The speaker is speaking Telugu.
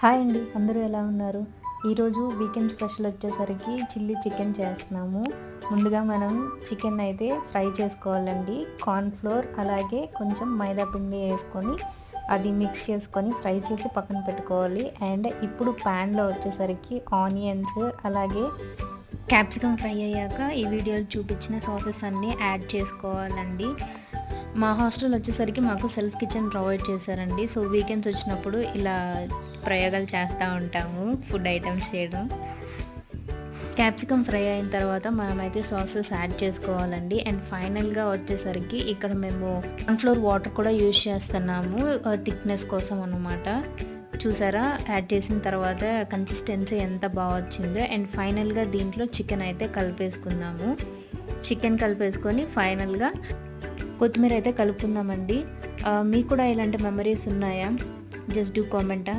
హాయ్ అండి, అందరూ ఎలా ఉన్నారు? ఈరోజు వీకెండ్ స్పెషల్ వచ్చేసరికి చిల్లీ చికెన్ చేస్తున్నాము. ముందుగా మనం చికెన్ అయితే ఫ్రై చేసుకోవాలండి. కార్న్‌ఫ్లోర్ అలాగే కొంచెం మైదా పిండి వేసుకొని అది మిక్స్ చేసుకొని ఫ్రై చేసి పక్కన పెట్టుకోవాలి. అండ్ ఇప్పుడు ప్యాన్లో వచ్చేసరికి ఆనియన్స్ అలాగే క్యాప్సికమ్ ఫ్రై అయ్యాక ఈ వీడియోలో చూపించిన సాసెస్ అన్నీ యాడ్ చేసుకోవాలండి. మా హాస్టల్ వచ్చేసరికి మాకు సెల్ఫ్ కిచెన్ ప్రొవైడ్ చేశారండి. సో వీకెండ్స్ వచ్చినప్పుడు ఇలా ప్రయోగాలు చేస్తూ ఉంటాము, ఫుడ్ ఐటమ్స్ చేయడం. క్యాప్సికమ్ ఫ్రై అయిన తర్వాత మనమైతే సాసెస్ యాడ్ చేసుకోవాలండి. అండ్ ఫైనల్గా వచ్చేసరికి ఇక్కడ మేము కార్న్‌ఫ్లోర్ వాటర్ కూడా యూజ్ చేస్తున్నాము థిక్నెస్ కోసం అన్నమాట. చూసారా, యాడ్ చేసిన తర్వాత కన్సిస్టెన్సీ ఎంత బాగా వచ్చిందో. అండ్ ఫైనల్గా దీంట్లో చికెన్ అయితే కలిపేసుకుందాము. చికెన్ కలిపేసుకొని ఫైనల్గా కొత్తిమీర అయితే కలుపుకుందామండి. మీకు కూడా ఇలాంటి మెమరీస్ ఉన్నాయా? Just do comment.